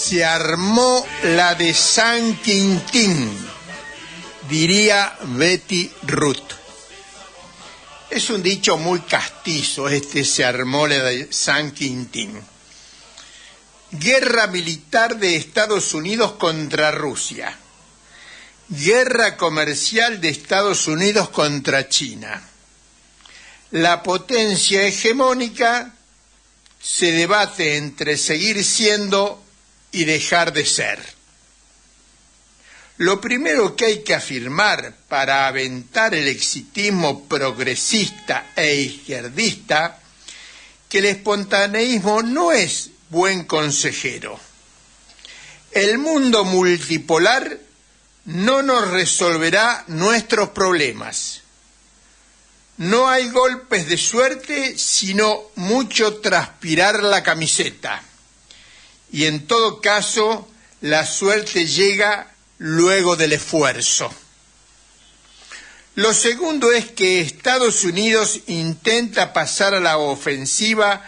Se armó la de San Quintín, diría Betty Ruth. Es un dicho muy castizo, se armó la de San Quintín. Guerra militar de Estados Unidos contra Rusia. Guerra comercial de Estados Unidos contra China. La potencia hegemónica se debate entre seguir siendo y dejar de ser. Lo primero que hay que afirmar para aventar el exitismo progresista e izquierdista, que el espontaneísmo no es buen consejero. El mundo multipolar no nos resolverá nuestros problemas. No hay golpes de suerte, sino mucho transpirar la camiseta. Y en todo caso, la suerte llega luego del esfuerzo. Lo segundo es que Estados Unidos intenta pasar a la ofensiva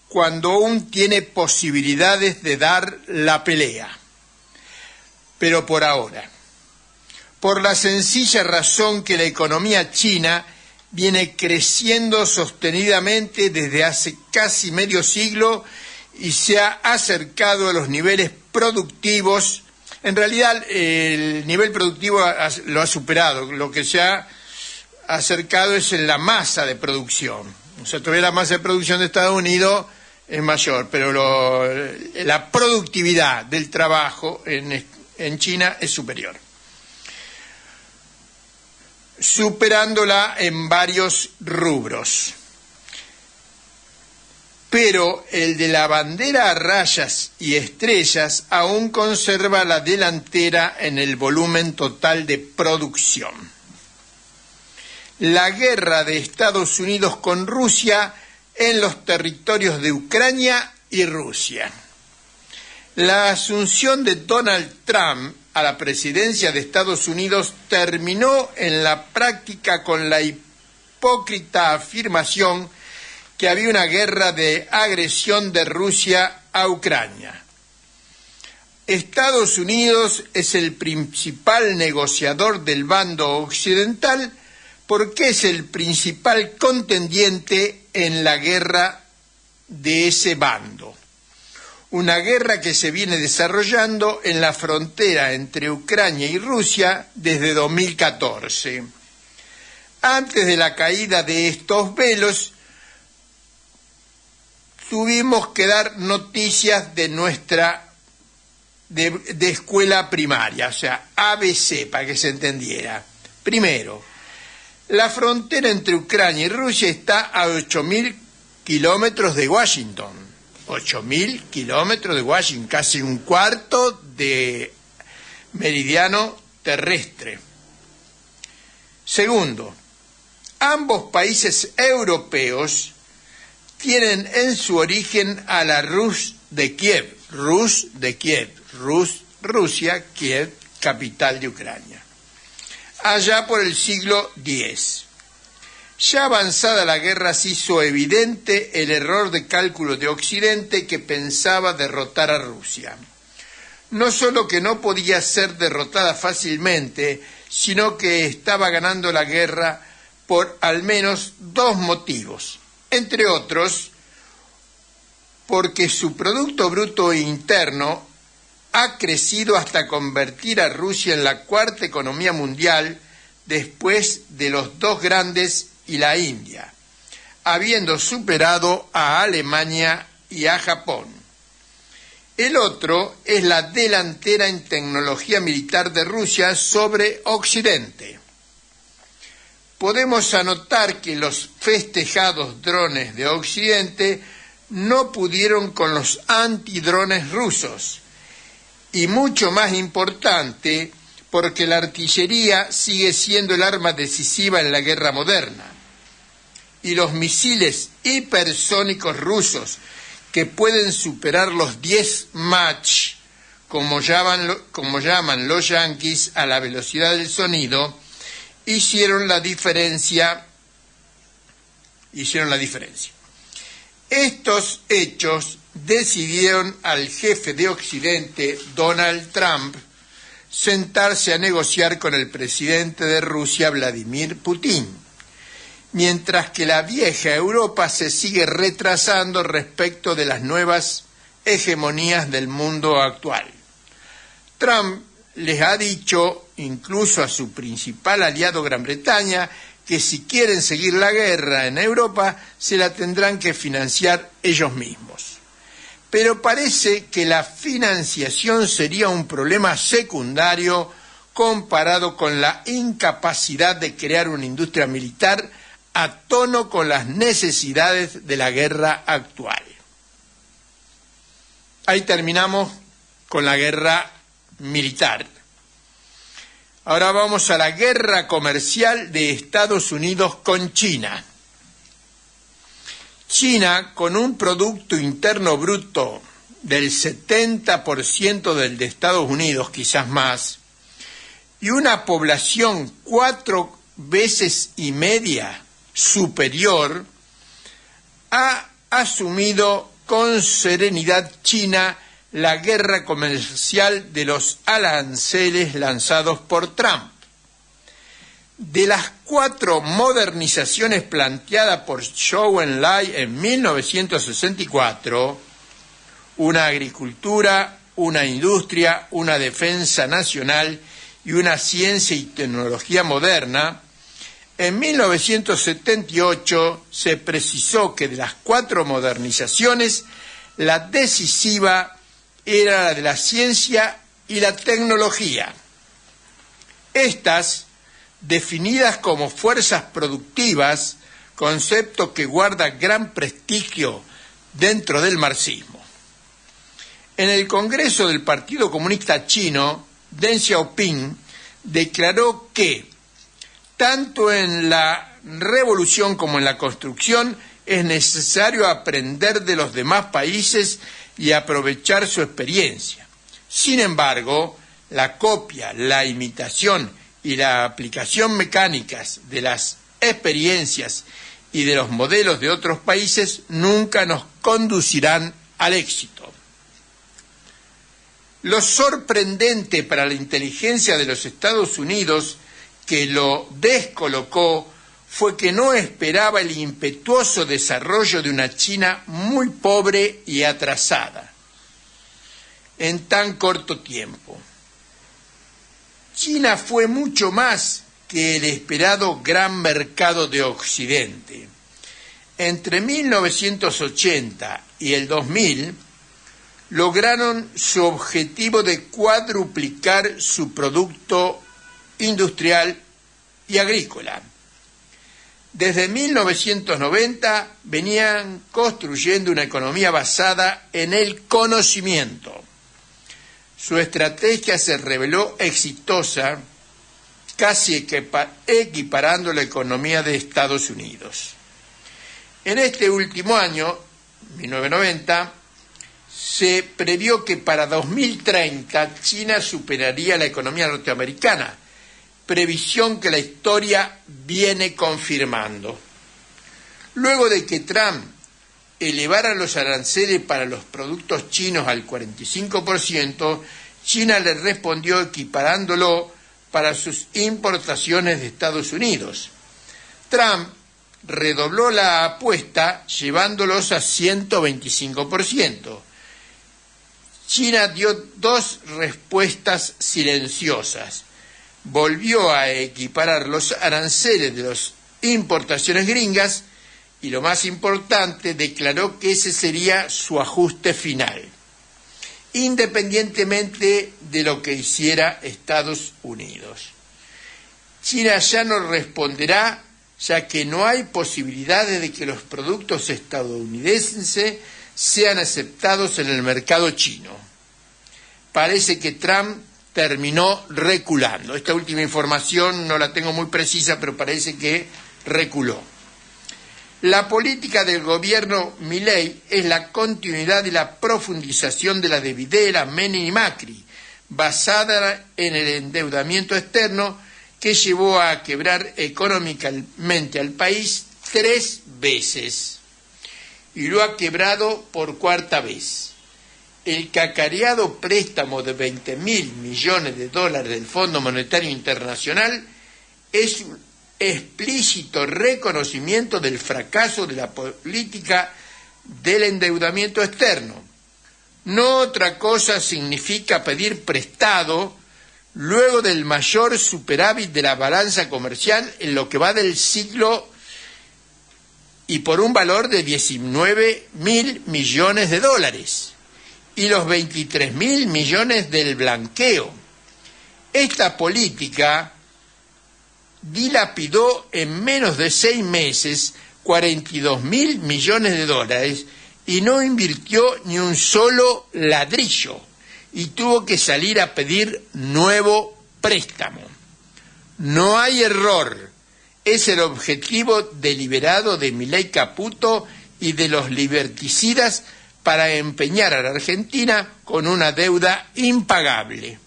cuando aún tiene posibilidades de dar la pelea. Pero por ahora, por la sencilla razón que la economía china viene creciendo sostenidamente desde hace casi medio siglo y se ha acercado a los niveles productivos. En realidad, el nivel productivo lo ha superado. Lo que se ha acercado es en la masa de producción. O sea, todavía la masa de producción de Estados Unidos es mayor, pero la productividad del trabajo en China es superior, superándola en varios rubros. Pero el de la bandera a rayas y estrellas aún conserva la delantera en el volumen total de producción. La guerra de Estados Unidos con Rusia en los territorios de Ucrania y Rusia. La asunción de Donald Trump a la presidencia de Estados Unidos terminó en la práctica con la hipócrita afirmación que había una guerra de agresión de Rusia a Ucrania. Estados Unidos es el principal negociador del bando occidental porque es el principal contendiente en la guerra de ese bando. Una guerra que se viene desarrollando en la frontera entre Ucrania y Rusia desde 2014. Antes de la caída de estos velos, tuvimos que dar noticias de nuestra de escuela primaria, o sea, ABC, para que se entendiera. Primero, la frontera entre Ucrania y Rusia está a 8.000 kilómetros de Washington. 8.000 kilómetros de Washington, casi un cuarto de meridiano terrestre. Segundo, ambos países europeos tienen en su origen a la Rus de Kiev, Rusia, Kiev, capital de Ucrania, allá por el siglo X. Ya avanzada la guerra se hizo evidente el error de cálculo de Occidente que pensaba derrotar a Rusia. No solo que no podía ser derrotada fácilmente, sino que estaba ganando la guerra por al menos dos motivos. Entre otros, porque su Producto Bruto Interno ha crecido hasta convertir a Rusia en la cuarta economía mundial después de los dos grandes y la India, habiendo superado a Alemania y a Japón. El otro es la delantera en tecnología militar de Rusia sobre Occidente. Podemos anotar que los festejados drones de Occidente no pudieron con los antidrones rusos, y mucho más importante, porque la artillería sigue siendo el arma decisiva en la guerra moderna, y los misiles hipersónicos rusos, que pueden superar los 10 Mach, como llaman los yanquis a la velocidad del sonido, hicieron la diferencia. Estos hechos decidieron al jefe de Occidente, Donald Trump, sentarse a negociar con el presidente de Rusia, Vladimir Putin, mientras que la vieja Europa se sigue retrasando respecto de las nuevas hegemonías del mundo actual. Trump les ha dicho, incluso a su principal aliado Gran Bretaña, que si quieren seguir la guerra en Europa, se la tendrán que financiar ellos mismos. Pero parece que la financiación sería un problema secundario comparado con la incapacidad de crear una industria militar a tono con las necesidades de la guerra actual. Ahí terminamos con la guerra militar. Ahora vamos a la guerra comercial de Estados Unidos con China. China, con un Producto Interno Bruto del 70% del de Estados Unidos, quizás más, y una población 4 veces y media superior, ha asumido con serenidad China la guerra comercial de los aranceles lanzados por Trump. De las 4 modernizaciones planteadas por Zhou Enlai en 1964, una agricultura, una industria, una defensa nacional y una ciencia y tecnología moderna, en 1978 se precisó que de las 4 modernizaciones, la decisiva era la de la ciencia y la tecnología. Estas, definidas como fuerzas productivas, concepto que guarda gran prestigio dentro del marxismo. En el Congreso del Partido Comunista Chino, Deng Xiaoping declaró que tanto en la revolución como en la construcción es necesario aprender de los demás países y aprovechar su experiencia. Sin embargo, la copia, la imitación y la aplicación mecánicas de las experiencias y de los modelos de otros países nunca nos conducirán al éxito. Lo sorprendente para la inteligencia de los Estados Unidos que lo descolocó fue que no esperaba el impetuoso desarrollo de una China muy pobre y atrasada en tan corto tiempo. China fue mucho más que el esperado gran mercado de Occidente. Entre 1980 y el 2000 lograron su objetivo de cuadruplicar su producto industrial y agrícola. Desde 1990 venían construyendo una economía basada en el conocimiento. Su estrategia se reveló exitosa, casi equiparando la economía de Estados Unidos. En este último año, 1990, se previó que para 2030 China superaría la economía norteamericana, previsión que la historia viene confirmando. Luego de que Trump elevara los aranceles para los productos chinos al 45%, China le respondió equiparándolo para sus importaciones de Estados Unidos. Trump redobló la apuesta llevándolos a 125%. China dio 2 respuestas silenciosas. Volvió a equiparar los aranceles de las importaciones gringas y, lo más importante, declaró que ese sería su ajuste final, independientemente de lo que hiciera Estados Unidos. China ya no responderá, ya que no hay posibilidades de que los productos estadounidenses sean aceptados en el mercado chino. Parece que Trump terminó reculando. Esta última información no la tengo muy precisa, pero parece que reculó. La política del gobierno Milei es la continuidad y la profundización de la de Videla, Menem y Macri, basada en el endeudamiento externo que llevó a quebrar económicamente al país 3 veces. y lo ha quebrado por cuarta vez. El cacareado préstamo de 20.000 millones de dólares del Fondo Monetario Internacional es un explícito reconocimiento del fracaso de la política del endeudamiento externo. No otra cosa significa pedir prestado luego del mayor superávit de la balanza comercial en lo que va del siglo y por un valor de 19.000 millones de dólares y los 23.000 millones del blanqueo. Esta política dilapidó en menos de 6 meses 42.000 millones de dólares y no invirtió ni un solo ladrillo y tuvo que salir a pedir nuevo préstamo. No hay error, es el objetivo deliberado de Milei Caputo y de los liberticidas para empeñar a la Argentina con una deuda impagable.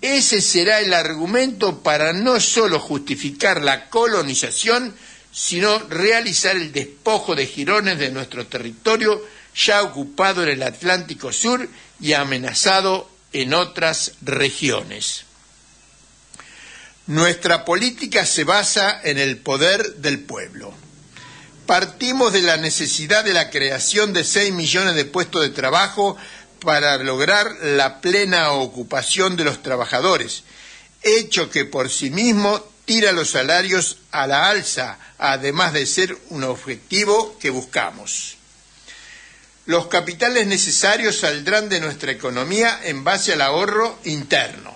Ese será el argumento para no solo justificar la colonización, sino realizar el despojo de jirones de nuestro territorio ya ocupado en el Atlántico Sur y amenazado en otras regiones. Nuestra política se basa en el poder del pueblo. Partimos de la necesidad de la creación de 6 millones de puestos de trabajo para lograr la plena ocupación de los trabajadores, hecho que por sí mismo tira los salarios a la alza, además de ser un objetivo que buscamos. Los capitales necesarios saldrán de nuestra economía en base al ahorro interno.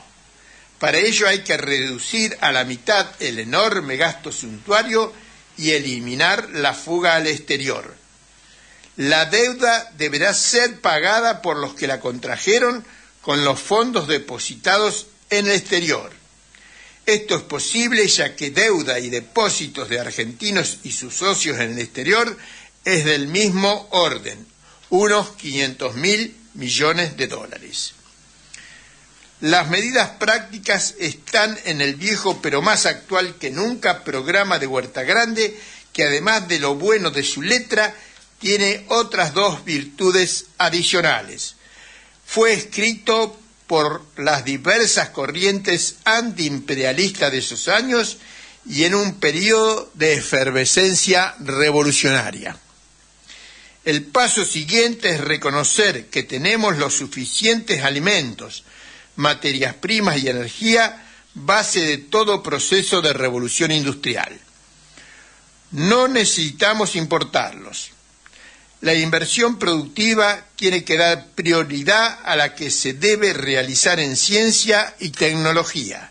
Para ello hay que reducir a la mitad el enorme gasto suntuario y eliminar la fuga al exterior. La deuda deberá ser pagada por los que la contrajeron con los fondos depositados en el exterior. Esto es posible ya que deuda y depósitos de argentinos y sus socios en el exterior es del mismo orden, unos 500.000 millones de dólares. Las medidas prácticas están en el viejo pero más actual que nunca programa de Huerta Grande, que además de lo bueno de su letra, tiene otras 2 virtudes adicionales. Fue escrito por las diversas corrientes antiimperialistas de esos años y en un periodo de efervescencia revolucionaria. El paso siguiente es reconocer que tenemos los suficientes alimentos, materias primas y energía, base de todo proceso de revolución industrial. No necesitamos importarlos. La inversión productiva tiene que dar prioridad a la que se debe realizar en ciencia y tecnología,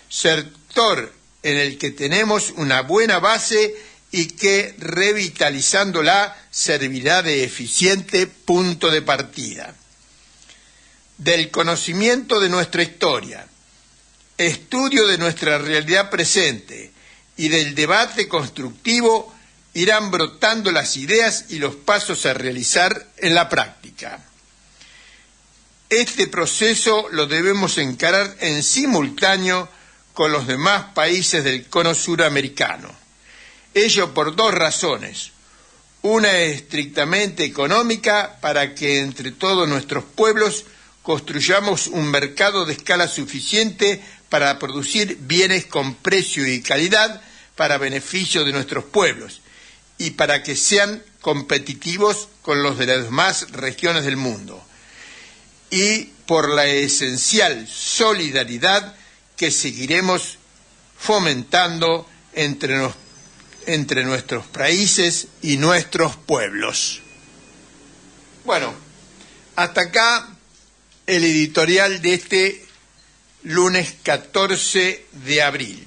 sector en el que tenemos una buena base y que, revitalizándola, servirá de eficiente punto de partida. Del conocimiento de nuestra historia, estudio de nuestra realidad presente y del debate constructivo irán brotando las ideas y los pasos a realizar en la práctica. Este proceso lo debemos encarar en simultáneo con los demás países del cono suramericano. Ello por 2 razones. Una es estrictamente económica, para que entre todos nuestros pueblos construyamos un mercado de escala suficiente para producir bienes con precio y calidad para beneficio de nuestros pueblos y para que sean competitivos con los de las demás regiones del mundo. Y por la esencial solidaridad que seguiremos fomentando entre nuestros países y nuestros pueblos. Bueno, hasta acá el editorial de este lunes 14 de abril.